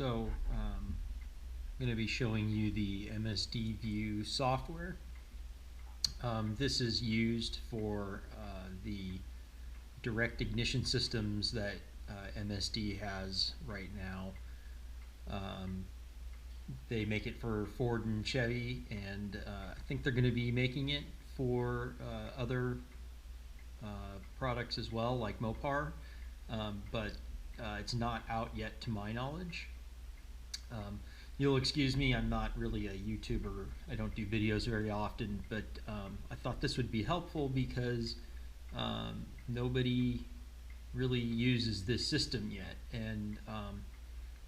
I'm going to be showing you the MSD View software. This is used for the direct ignition systems that MSD has right now. They make it for Ford and Chevy, and I think they're going to be making it for other products as well, like Mopar, but it's not out yet to my knowledge. You'll excuse me, I'm not really a YouTuber. I don't do videos very often, but I thought this would be helpful because nobody really uses this system yet, and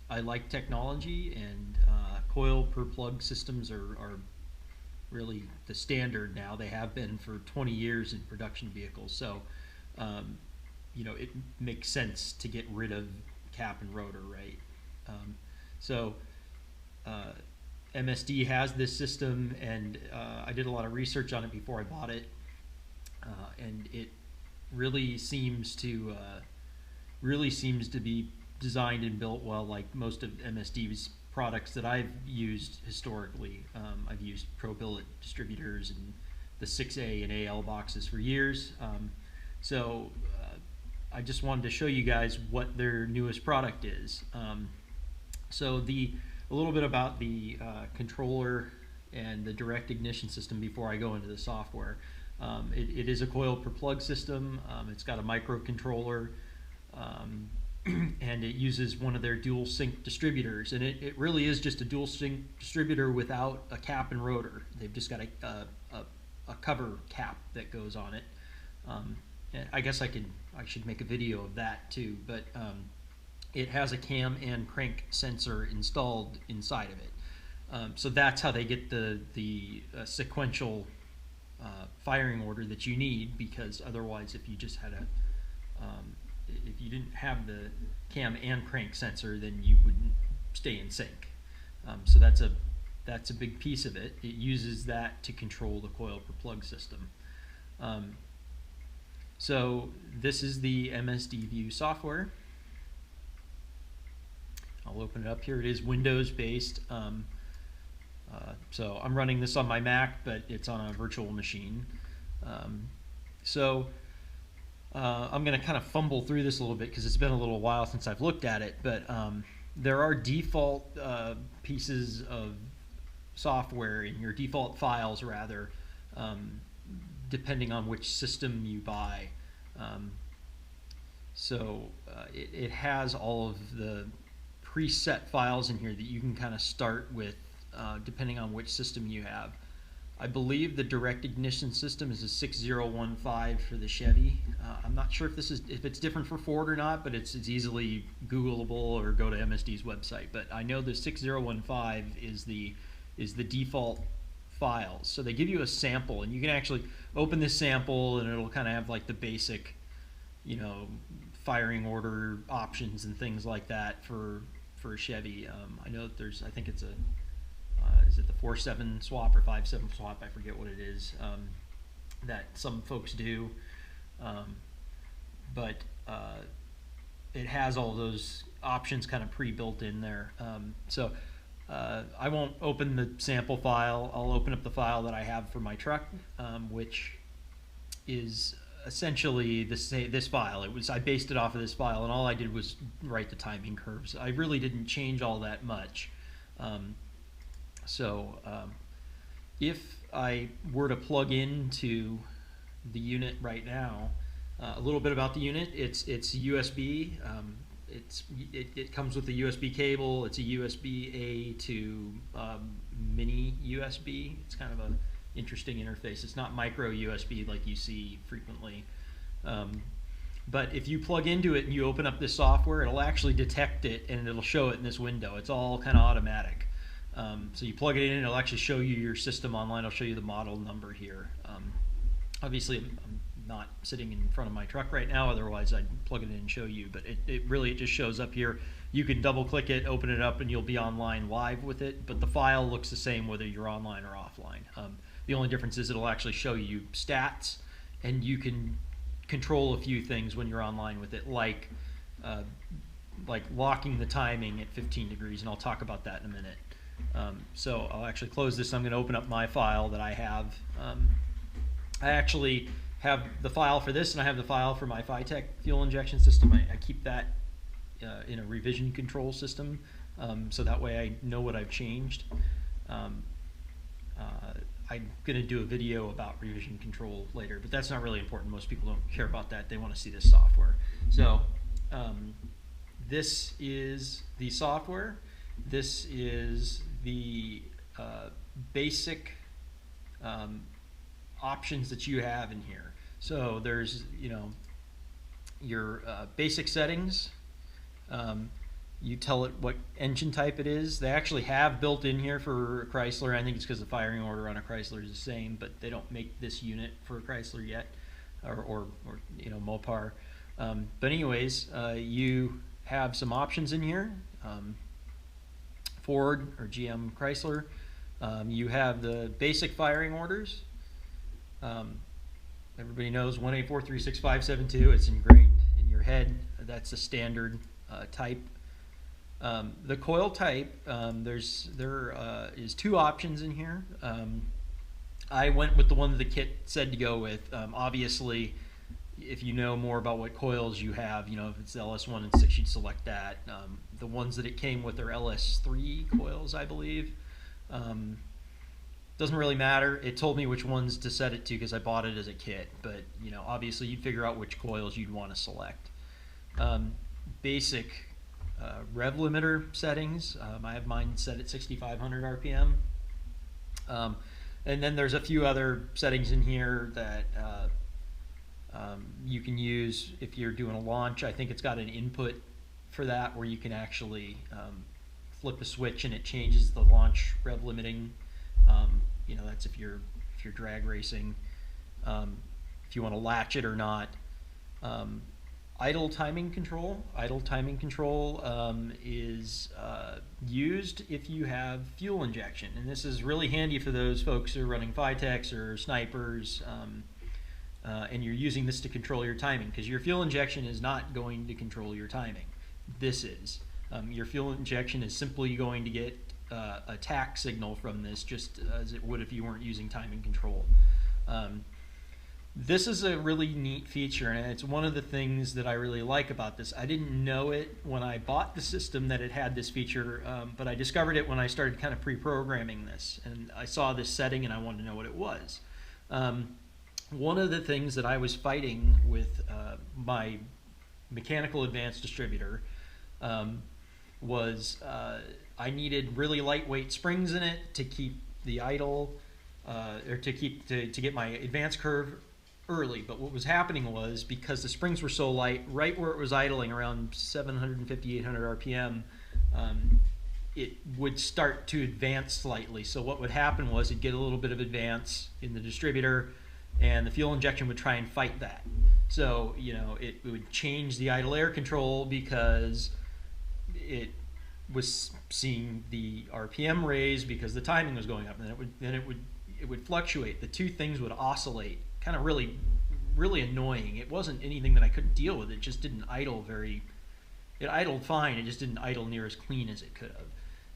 I like technology, and coil per plug systems are really the standard now. They have been for 20 years in production vehicles, so you know, it makes sense to get rid of cap and rotor, right? MSD has this system, and I did a lot of research on it before I bought it, and it really seems to be designed and built well, like most of MSD's products that I've used historically. I've used ProBillet distributors and the 6A and AL boxes for years. I just wanted to show you guys what their newest product is. A little bit about the controller and the direct ignition system before I go into the software. It is a coil per plug system. It's got a microcontroller, and it uses one of their dual sync distributors, and it really is just a dual sync distributor without a cap and rotor. They've just got a cover cap that goes on it. I guess I should make a video of that too, but it has a cam and crank sensor installed inside of it. So that's how they get the sequential firing order that you need, because otherwise, if you just had if you didn't have the cam and crank sensor, then you wouldn't stay in sync. So that's a big piece of it. It uses that to control the coil per plug system. So this is the MSD View software. I'll open it up here. It is Windows based. So I'm running this on my Mac, but it's on a virtual machine. I'm going to kind of fumble through this a little bit because it's been a little while since I've looked at it, but there are default pieces of software in your default files, rather, depending on which system you buy. It has all of the preset files in here that you can kind of start with, depending on which system you have. I believe the direct ignition system is a 6015 for the Chevy. I'm not sure if it's different for Ford or not, but it's easily Googleable, or go to MSD's website. But I know the 6015 is the default files. So they give you a sample, and you can actually open this sample, and it'll kind of have like the basic, you know, firing order options and things like that for a Chevy. I know that I think it's is it the 4-7 swap or 5-7 swap? I forget what it is, that some folks do, but it has all those options kind of pre-built in there. I won't open the sample file. I'll open up the file that I have for my truck, which is essentially this file. I based it off of this file, and all I did was write the timing curves. I really didn't change all that much. If I were to plug into the unit right now, a little bit about the unit. It's USB. It comes with a USB cable. It's a USB-A to mini USB. It's kind of an interesting interface. It's not micro USB like you see frequently. But if you plug into it and you open up this software, it'll actually detect it, and it'll show it in this window. It's all kind of automatic. So you plug it in, it'll actually show you your system online. It'll show you the model number here. Obviously, I'm not sitting in front of my truck right now, otherwise I'd plug it in and show you, but it just shows up here. You can double click it, open it up, and you'll be online live with it, but the file looks the same whether you're online or offline. The only difference is it'll actually show you stats, and you can control a few things when you're online with it, like like locking the timing at 15 degrees, and I'll talk about that in a minute. So I'll actually close this. I'm going to open up my file that I have. I actually have the file for this, and I have the file for my Phytech fuel injection system. I keep that in a revision control system, so that way I know what I've changed. I'm going to do a video about revision control later, but that's not really important. Most people don't care about that. They want to see this software. So this is the software. This is the basic options that you have in here. So there's, you know, your basic settings. You tell it what engine type it is. They actually have built in here for Chrysler. I think it's because the firing order on a Chrysler is the same, but they don't make this unit for a Chrysler yet, or you know, Mopar. But anyways, you have some options in here. Ford or GM Chrysler. You have the basic firing orders. Everybody knows 184366572. It's ingrained in your head. That's the standard type. The coil type, there is two options in here. I went with the one that the kit said to go with. Obviously, if you know more about what coils you have, you know, if it's LS1 and 6, you'd select that. The ones that it came with are LS3 coils, I believe. Doesn't really matter. It told me which ones to set it to because I bought it as a kit, but you know, obviously you'd figure out which coils you'd want to select. Basic rev limiter settings. I have mine set at 6,500 RPM. And then there's a few other settings in here that you can use if you're doing a launch. I think it's got an input for that where you can actually flip a switch and it changes the launch rev limiting. You know, that's if you're drag racing, if you want to latch it or not. Idle timing control. Idle timing control is used if you have fuel injection, and this is really handy for those folks who are running Phytechs or snipers, and you're using this to control your timing, because your fuel injection is not going to control your timing. This is. Your fuel injection is simply going to get a tach signal from this, just as it would if you weren't using timing control. This is a really neat feature, and it's one of the things that I really like about this. I didn't know it when I bought the system that it had this feature, but I discovered it when I started kind of pre-programming this, and I saw this setting and I wanted to know what it was. One of the things that I was fighting with my mechanical advanced distributor was I needed really lightweight springs in it to keep the idle, or to get my advance curve early. But what was happening was, because the springs were so light, right where it was idling around 750, 800 RPM, it would start to advance slightly. So what would happen was it'd get a little bit of advance in the distributor, and the fuel injection would try and fight that. So, you know, it would change the idle air control because it was seeing the RPM raise because the timing was going up, and then it would fluctuate. The two things would oscillate, kind of really annoying. It wasn't anything that I couldn't deal with. It just didn't idle very. It idled fine. It just didn't idle near as clean as it could have.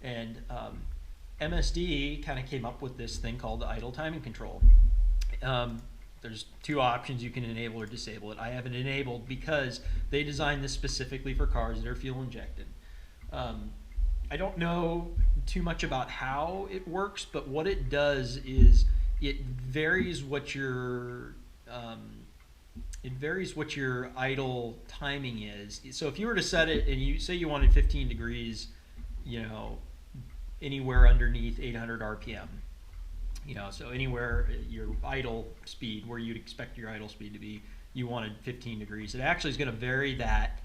And MSD kind of came up with this thing called the idle timing control. There's two options: you can enable or disable it. I have it enabled because they designed this specifically for cars that are fuel injected. I don't know too much about how it works, but what it does is it varies what your idle timing is. So if you were to set it and you say you wanted 15 degrees, you know, anywhere underneath 800 RPM, you know, so anywhere your idle speed, where you'd expect your idle speed to be, you wanted 15 degrees. It actually is going to vary that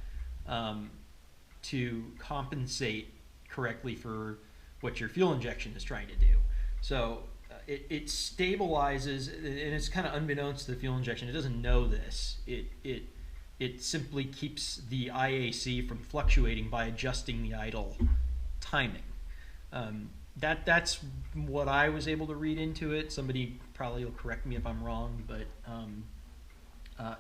to compensate correctly for what your fuel injection is trying to do. So it stabilizes, and it's kind of unbeknownst to the fuel injection. It doesn't know this. It simply keeps the IAC from fluctuating by adjusting the idle timing. That's what I was able to read into it. Somebody probably will correct me if I'm wrong, but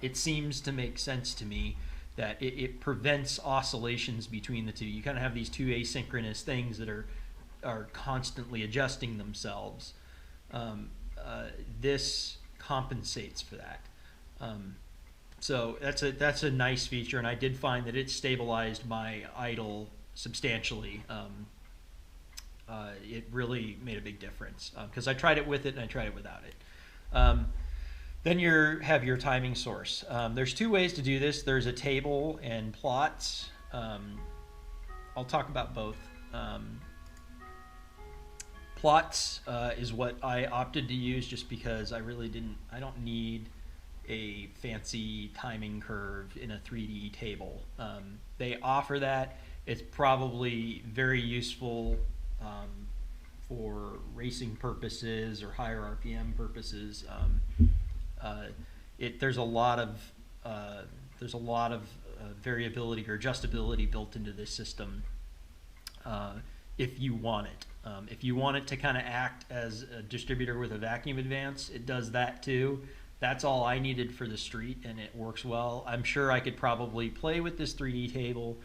it seems to make sense to me that it prevents oscillations between the two. You kind of have these two asynchronous things that are constantly adjusting themselves. This compensates for that. So that's a nice feature, and I did find that it stabilized my idle substantially. It really made a big difference because I tried it with it and I tried it without it. Then you have your timing source. There's two ways to do this. There's a table and plots. I'll talk about both. Plots is what I opted to use just because I don't need a fancy timing curve in a 3D table. They offer that. It's probably very useful for racing purposes or higher RPM purposes. There's a lot of variability or adjustability built into this system if you want it. If you want it to kind of act as a distributor with a vacuum advance, it does that too. That's all I needed for the street, and it works well. I'm sure I could probably play with this 3D table.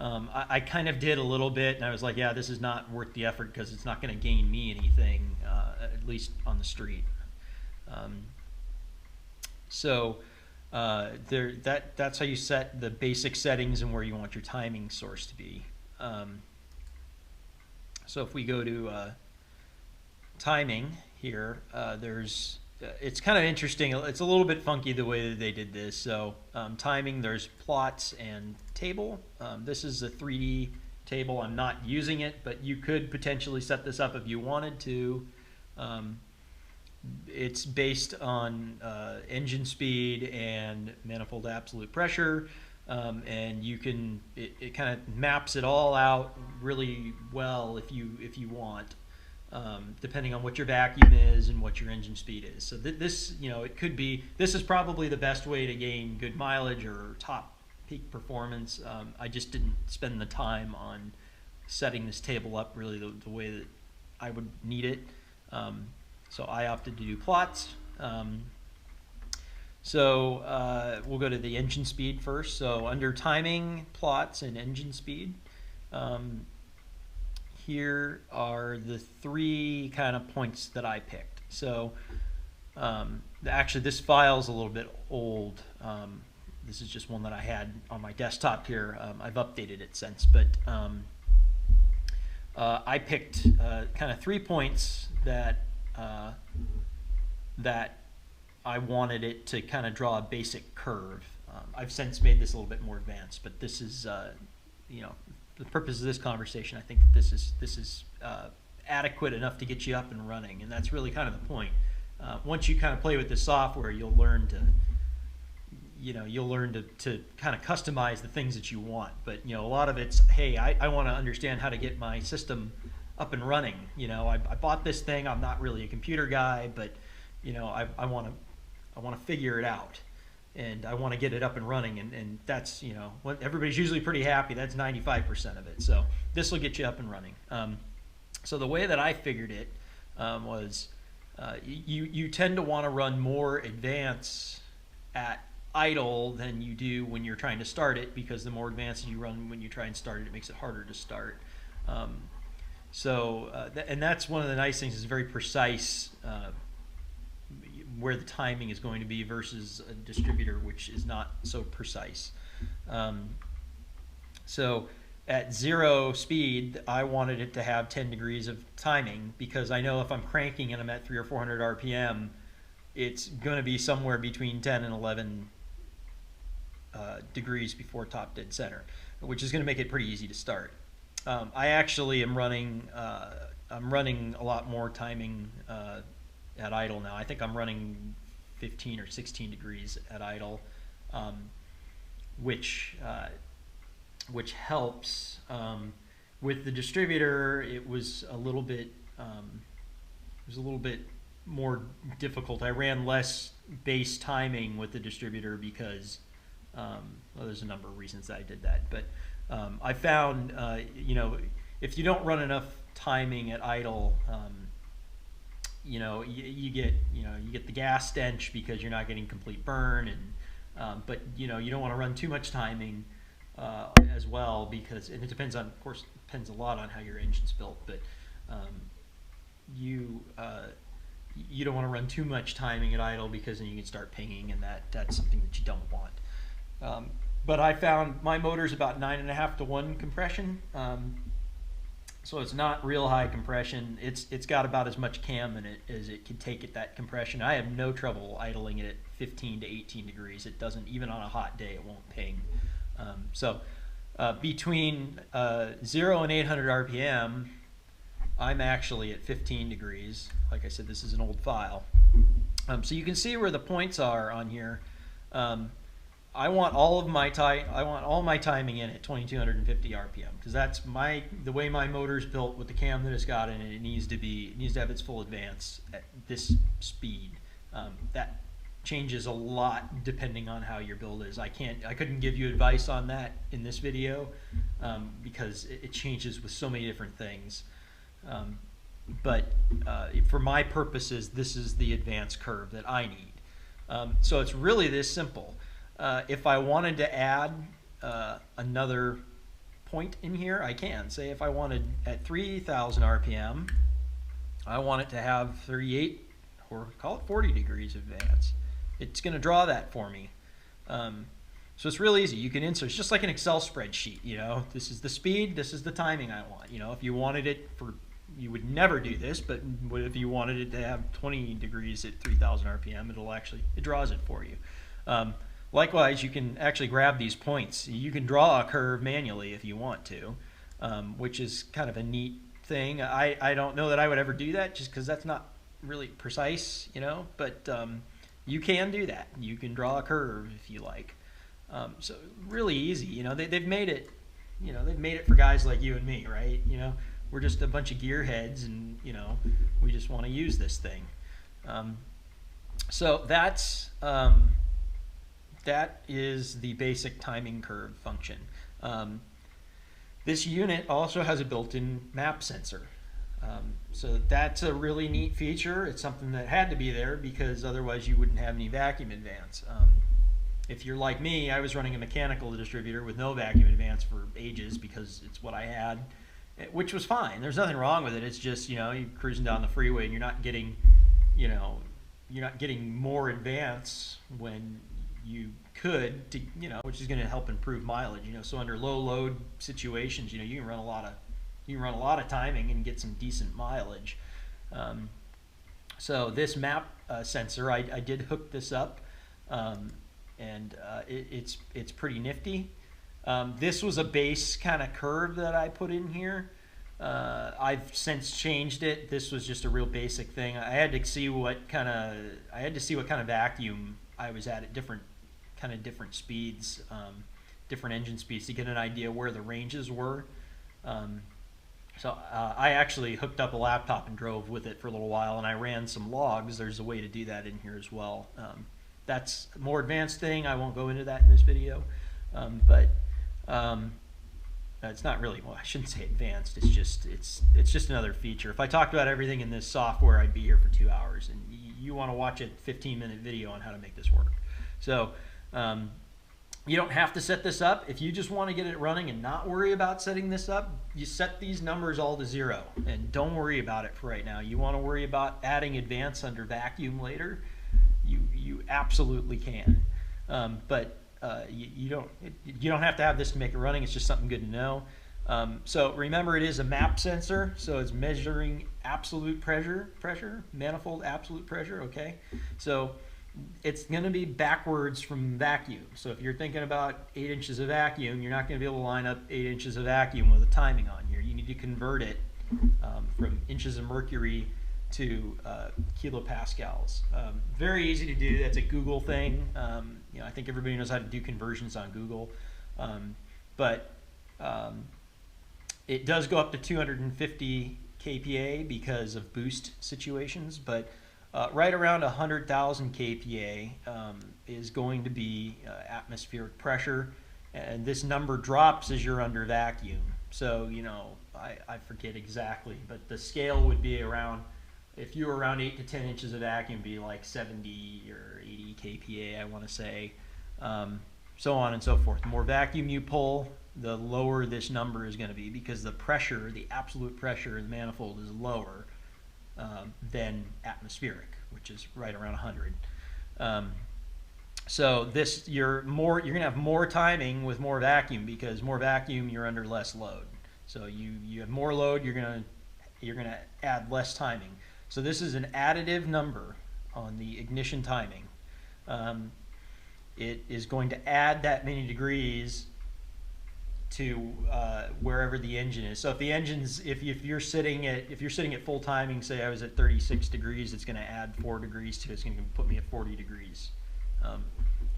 I kind of did a little bit, and I was like, yeah, this is not worth the effort because it's not going to gain me anything, at least on the street. That's how you set the basic settings and where you want your timing source to be. So if we go to timing here, it's kind of interesting. It's a little bit funky the way that they did this. So timing, there's plots and table. This is a 3D table. I'm not using it, but you could potentially set this up if you wanted to. It's based on engine speed and manifold absolute pressure, and it kind of maps it all out really well if you want. Depending on what your vacuum is and what your engine speed is. So this is probably the best way to gain good mileage or top peak performance. I just didn't spend the time on setting this table up really the way that I would need it. So I opted to do plots. We'll go to the engine speed first. So under timing, plots, and engine speed, here are the three kind of points that I picked. So actually this file's a little bit old. This is just one that I had on my desktop here. I've updated it since, but I picked kind of 3 points that I wanted it to kind of draw a basic curve. I've since made this a little bit more advanced, but this is, the purpose of this conversation, I think that this is adequate enough to get you up and running, and that's really kind of the point. Once you kind of play with the software, you'll learn to kind of customize the things that you want. But a lot of it's, hey, I want to understand how to get my system up and running. I bought this thing. I'm not really a computer guy, but I want to figure it out. And I want to get it up and running, and that's, everybody's usually pretty happy. That's 95% of it. So this will get you up and running. So the way that I figured it was you tend to want to run more advance at idle than you do when you're trying to start it, because the more advanced you run when you try and start it, it makes it harder to start. And that's one of the nice things, is very precise where the timing is going to be versus a distributor, which is not so precise. So at 0 speed, I wanted it to have 10 degrees of timing, because I know if I'm cranking and I'm at 300 or 400 RPM, it's going to be somewhere between 10 and 11 degrees before top dead center, which is going to make it pretty easy to start. I actually am running a lot more timing at idle now. I think I'm running 15 or 16 degrees at idle, which helps. With the distributor, it was a little bit more difficult. I ran less base timing with the distributor because there's a number of reasons that I did that. But I found if you don't run enough timing at idle, you get the gas stench because you're not getting complete burn, But you don't want to run too much timing as well, because, and it depends on, of course, depends a lot on how your engine's built, but you you don't want to run too much timing at idle, because then you can start pinging, and that's something that you don't want. But I found my motor's about 9.5 to 1 compression, so it's not real high compression. It's got about as much cam in it as it can take at that compression. I have no trouble idling it at 15 to 18 degrees. It doesn't, even on a hot day, it won't ping. Between 0 and 800 RPM, I'm actually at 15 degrees. Like I said, this is an old file. So you can see where the points are on here. I want all my timing in at 2250 RPM, because that's the way my motor's built with the cam that it's got in it. It needs to have its full advance at this speed. That changes a lot depending on how your build is. I couldn't give you advice on that in this video, because it changes with so many different things. But for my purposes, this is the advance curve that I need. So it's really this simple. If I wanted to add another point in here, I can. Say if I wanted at 3000 RPM, I want it to have 38, or call it 40 degrees advance. It's going to draw that for me. So it's real easy. You can insert. It's just like an Excel spreadsheet. This is the speed. This is the timing I want. If you wanted it for, you would never do this, but if you wanted it to have 20 degrees at 3000 RPM, it draws it for you. Likewise, you can actually grab these points. You can draw a curve manually if you want to, which is kind of a neat thing. I don't know that I would ever do that, just because that's not really precise, but you can do that. You can draw a curve if you like. So really easy. They've made it. They've made it for guys like you and me, right? We're just a bunch of gearheads, and we just want to use this thing. So that is the basic timing curve function. This unit also has a built-in map sensor. So that's a really neat feature. It's something that had to be there, because otherwise you wouldn't have any vacuum advance. If you're like me, I was running a mechanical distributor with no vacuum advance for ages, because it's what I had, which was fine. There's nothing wrong with it. It's just, you're cruising down the freeway and you're not getting, you're not getting more advance when you could, which is going to help improve mileage. So under low load situations, you can run a lot of timing and get some decent mileage. So this map sensor, I did hook this up, and it's pretty nifty. This was a base kind of curve that I put in here. I've since changed it. This was just a real basic thing. I had to see what kind of vacuum I was at different speeds, different engine speeds, to get an idea where the ranges were. So I actually hooked up a laptop and drove with it for a little while, and I ran some logs. There's a way to do that in here as well. That's a more advanced thing. I won't go into that in this video, but it's not really, well, I shouldn't say advanced. It's just another feature. If I talked about everything in this software, I'd be here for 2 hours, and you want to watch a 15-minute video on how to make this work. So you don't have to set this up. If you just want to get it running and not worry about setting this up, you set these numbers all to 0 and don't worry about it for right now. You want to worry about adding advance under vacuum later, you absolutely can. But you don't have to have this to make it running. It's just something good to know. So remember, it is a map sensor, so it's measuring absolute pressure, manifold absolute pressure. Okay, so it's going to be backwards from vacuum. So if you're thinking about 8 inches of vacuum, you're not going to be able to line up 8 inches of vacuum with a timing on here. You need to convert it from inches of mercury to kilopascals. Very easy to do. That's a Google thing. I think everybody knows how to do conversions on Google. But it does go up to 250 kPa because of boost situations, but right around 100,000 kPa is going to be atmospheric pressure, and this number drops as you're under vacuum. So I forget exactly, but the scale would be around, if you were around 8 to 10 inches of vacuum, be like 70 or 80 kPa, I want to say. so on and so forth. The more vacuum you pull, the lower this number is going to be, because the pressure, the absolute pressure in the manifold is lower than atmospheric, which is right around 100. So this, you're going to have more timing with more vacuum, because more vacuum, you're under less load. So you have more load, you're going to add less timing. So this is an additive number on the ignition timing. It is going to add that many degrees to wherever the engine is. So if the engine's, if you're sitting at full timing, say I was at 36 degrees, it's going to add 4 degrees to it. It's going to put me at 40 degrees.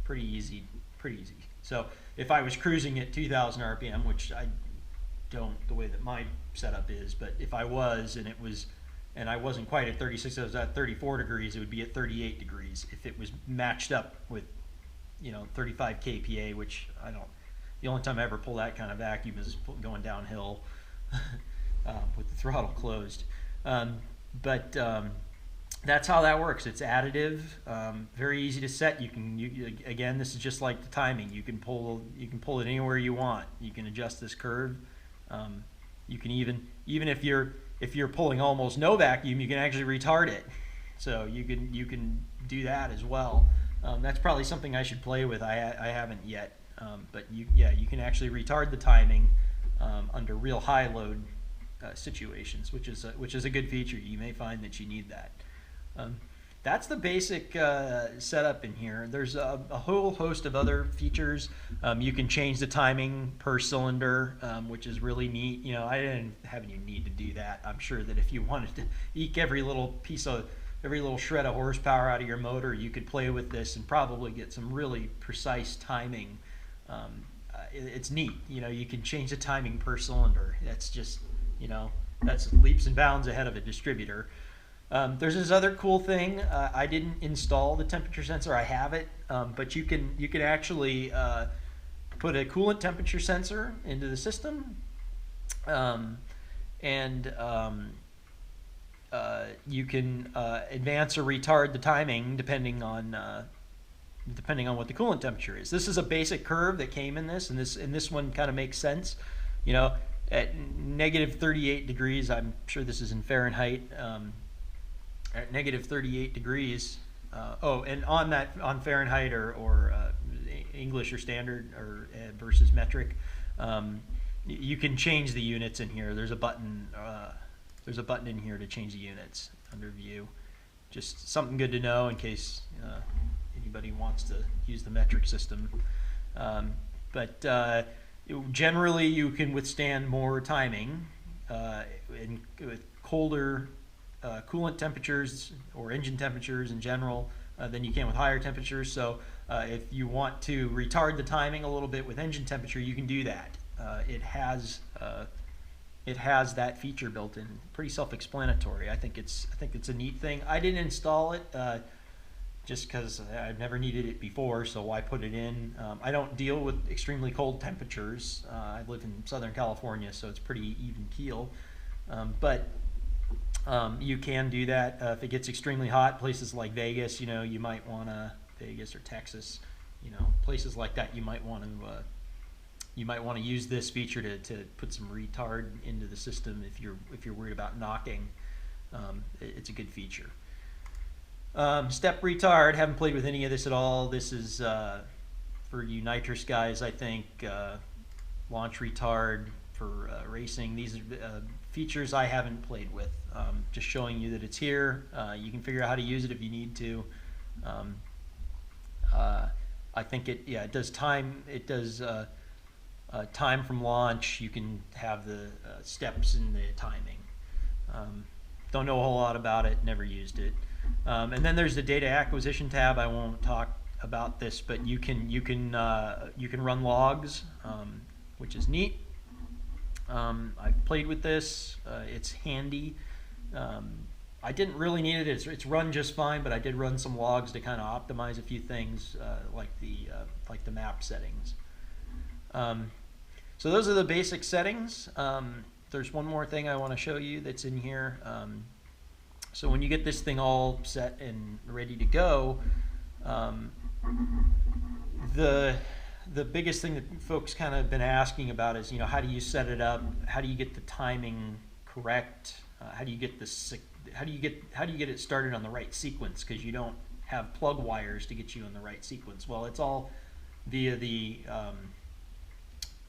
Pretty easy. So if I was cruising at 2,000 RPM, which I don't, the way that my setup is, but if I was, and I wasn't quite at 36, I was at 34 degrees, it would be at 38 degrees if it was matched up with, 35 kPa, which I don't. The only time I ever pull that kind of vacuum is going downhill with the throttle closed. But that's how that works. It's additive, very easy to set. Again, this is just like the timing. You can pull it anywhere you want. You can adjust this curve. You can even if you're pulling almost no vacuum, you can actually retard it. So you can do that as well. That's probably something I should play with. I haven't yet. But you can actually retard the timing under real high load situations, which is a good feature. You may find that you need that. That's the basic setup in here. There's a whole host of other features. You can change the timing per cylinder, which is really neat. I didn't have any need to do that. I'm sure that if you wanted to eke every little shred of horsepower out of your motor, you could play with this and probably get some really precise timing. It's neat. You can change the timing per cylinder. That's just, that's leaps and bounds ahead of a distributor. There's this other cool thing. I didn't install the temperature sensor. I have it, but you can actually put a coolant temperature sensor into the system, and you can advance or retard the timing depending on what the coolant temperature is. This is a basic curve that came in this, and this one kind of makes sense. At negative 38 degrees, I'm sure this is in Fahrenheit. At negative 38 degrees, and on Fahrenheit or English or standard or versus metric, you can change the units in here. There's a button. There's a button in here to change the units under View. Just something good to know in case anybody wants to use the metric system. But generally, you can withstand more timing with colder coolant temperatures or engine temperatures in general than you can with higher temperatures. So if you want to retard the timing a little bit with engine temperature, you can do that. It has that feature built in. Pretty self-explanatory. I think it's a neat thing. I didn't install it just because I've never needed it before, so why put it in? I don't deal with extremely cold temperatures. I live in Southern California, so it's pretty even keel. But you can do that if it gets extremely hot. Places like Vegas, you might want to, Vegas or Texas, places like that, you might want to use this feature to put some retard into the system if you're worried about knocking. It's a good feature. Step retard, haven't played with any of this at all. This is for you nitrous guys, I think. Launch retard for racing. These are features I haven't played with. Just showing you that it's here. You can figure out how to use it if you need to. I think it does time. It does time from launch. You can have the steps in the timing. Don't know a whole lot about it. Never used it. And then there's the data acquisition tab. I won't talk about this, but you can run logs, which is neat. I've played with this. It's handy. I didn't really need it. It's run just fine, but I did run some logs to kind of optimize a few things, like the map settings. So those are the basic settings. There's one more thing I want to show you that's in here. So when you get this thing all set and ready to go, The biggest thing that folks kind of been asking about is, how do you set it up? How do you get the timing correct? How do you get it started on the right sequence? Because you don't have plug wires to get you in the right sequence. Well, it's all via the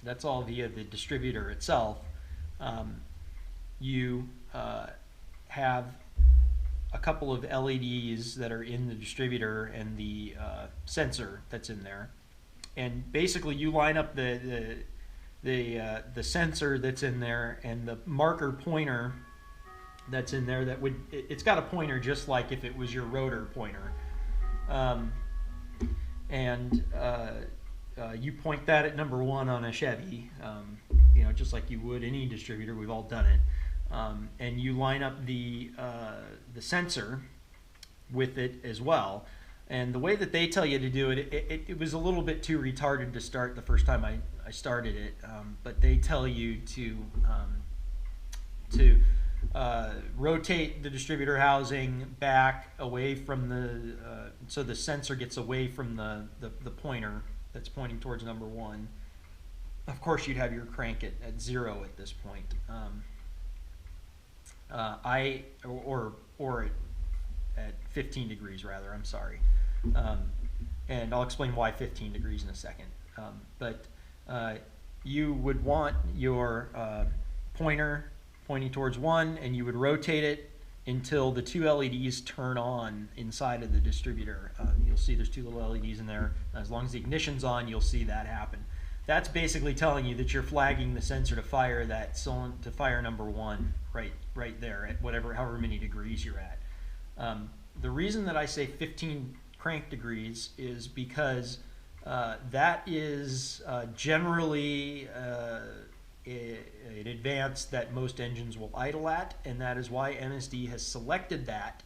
that's all via the distributor itself. You have a couple of LEDs that are in the distributor and the sensor that's in there, and basically you line up the sensor that's in there and the marker pointer that's in there. It's got a pointer just like if it was your rotor pointer, and you point that at number 1 on a Chevy, just like you would any distributor. We've all done it. And you line up the sensor with it as well. And the way that they tell you to do it, it was a little bit too retarded to start the first time I started it, but they tell you to rotate the distributor housing back away from so the sensor gets away from the pointer that's pointing towards number 1. Of course, you'd have your crank at 0 at this point. Or at 15 degrees rather, I'm sorry. And I'll explain why 15 degrees in a second. But you would want your pointer pointing towards 1, and you would rotate it until the 2 LEDs turn on inside of the distributor. You'll see there's 2 little LEDs in there. As long as the ignition's on, you'll see that happen. That's basically telling you that you're flagging the sensor to fire to fire number 1 right there at however many degrees you're at. The reason that I say 15 crank degrees is because that is generally an advance that most engines will idle at, and that is why MSD has selected that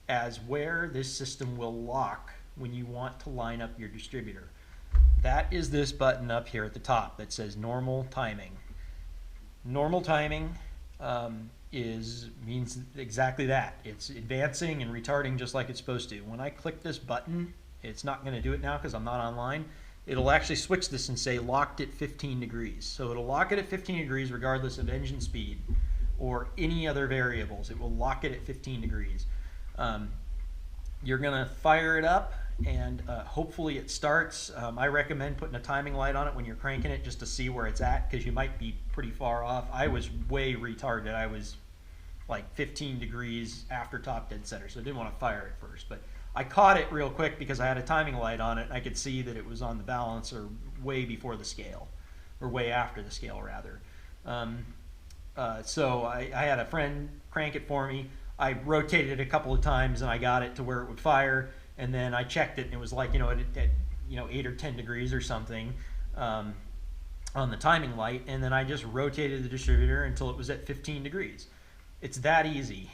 as where this system will lock when you want to line up your distributor. That is this button up here at the top that says normal timing. Normal timing means exactly that. It's advancing and retarding just like it's supposed to. When I click this button, it's not going to do it now because I'm not online. It'll actually switch this and say locked at 15 degrees. So it'll lock it at 15 degrees regardless of engine speed or any other variables. It will lock it at 15 degrees. You're going to fire it up, and hopefully it starts. I recommend putting a timing light on it when you're cranking it just to see where it's at, because you might be pretty far off. I was way retarded. I was like 15 degrees after top dead center, so I didn't want to fire it first. But I caught it real quick because I had a timing light on it, and I could see that it was on the balancer way before the scale, or way after the scale rather. So I had a friend crank it for me. I rotated it a couple of times and I got it to where it would fire, and then I checked it and it was like, at 8 or 10 degrees or something on the timing light, and then I just rotated the distributor until it was at 15 degrees. It's that easy.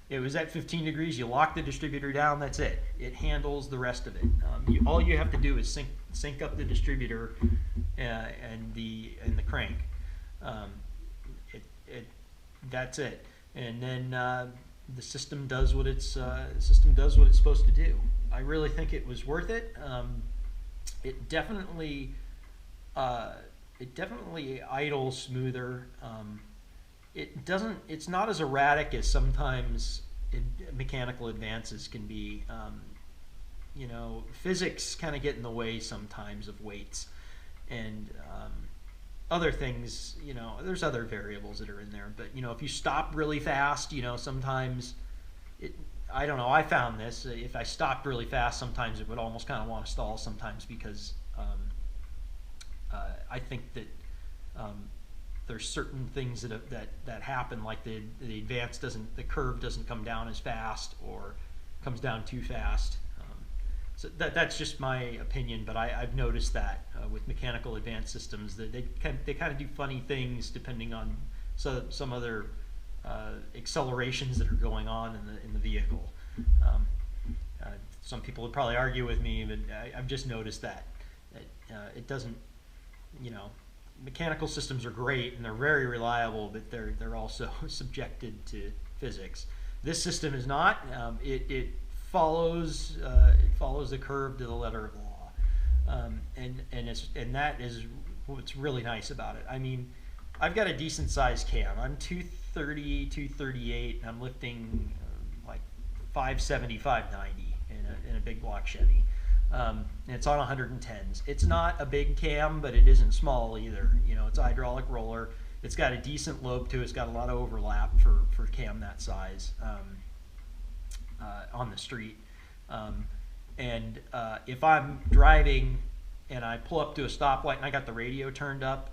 It was at 15 degrees, you lock the distributor down, that's it. It handles the rest of it. All you have to do is sync up the distributor and the crank. That's it. And then the system does what it's supposed to do. I really think it was worth it. It definitely idles smoother. It's not as erratic as sometimes mechanical advances can be. Physics kind of get in the way sometimes of weights, and other things, there's other variables that are in there. But if you stop really fast, sometimes I don't know, I found this, if I stopped really fast, sometimes it would almost kind of want to stall sometimes, because I think that there's certain things that happen, like the curve doesn't come down as fast, or comes down too fast. So that's just my opinion, but I've noticed that with mechanical advanced systems, that they kind of do funny things depending on some other accelerations that are going on in the vehicle. Some people would probably argue with me, but I've just noticed that it doesn't. Mechanical systems are great and they're very reliable, but they're also subjected to physics. This system is not. It follows the curve to the letter of the law. And that is what's really nice about it. I mean, I've got a decent sized cam. I'm 230, 238, and I'm lifting like 570, 590 in a big block Chevy. And it's on 110s. It's not a big cam, but it isn't small either. You know, it's a hydraulic roller. It's got a decent lobe to it. It's got a lot of overlap for cam that size on the street. If I'm driving and I pull up to a stoplight and I got the radio turned up,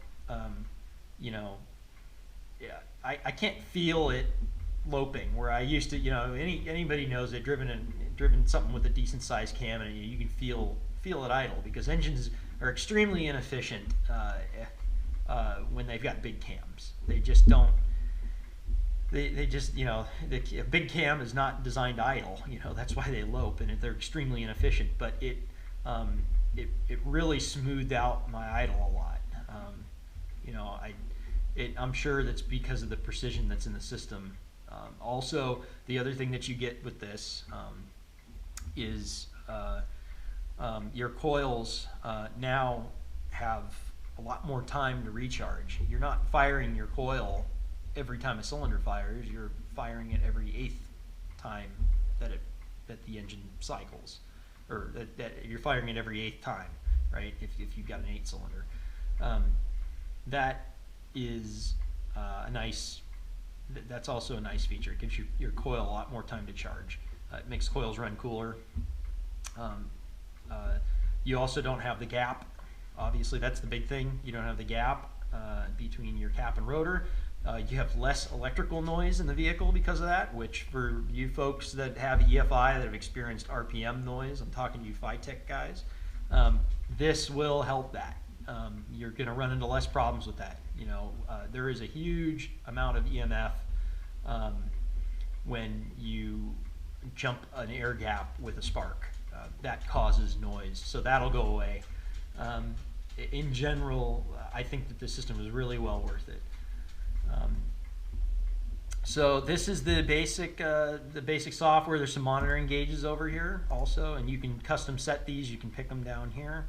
you know, yeah, I can't feel it loping where I used to. You know, anybody knows they've driven something with a decent sized cam, and you can feel it idle, because engines are extremely inefficient when they've got big cams. They just don't. They just, you know, a big cam is not designed to idle. You know, that's why they lope, and they're extremely inefficient. But it really smoothed out my idle a lot. You know, I'm sure that's because of the precision that's in the system. Also, the other thing that you get with this is your coils now have a lot more time to recharge. You're not firing your coil every time a cylinder fires. You're firing it every 8th time that the engine cycles, or that you're firing it every 8th time, right? If you've got an 8-cylinder, that is that's also a nice feature. It gives your coil a lot more time to charge. It makes coils run cooler. You also don't have the gap. Obviously, that's the big thing. You don't have the gap between your cap and rotor. You have less electrical noise in the vehicle because of that, which for you folks that have EFI that have experienced RPM noise, I'm talking to you FiTech guys, this will help that. You're going to run into less problems with that. You know, there is a huge amount of EMF when you jump an air gap with a spark. That causes noise, so that'll go away. In general, I think that this system is really well worth it. So this is the basic software. There's some monitoring gauges over here also, and you can custom set these. You can pick them down here.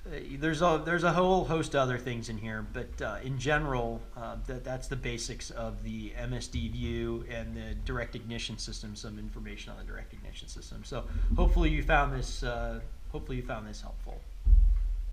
There's a whole host of other things in here, but in general, that's the basics of the MSD View and the direct ignition system. Some information on the direct ignition system. So hopefully you found this helpful.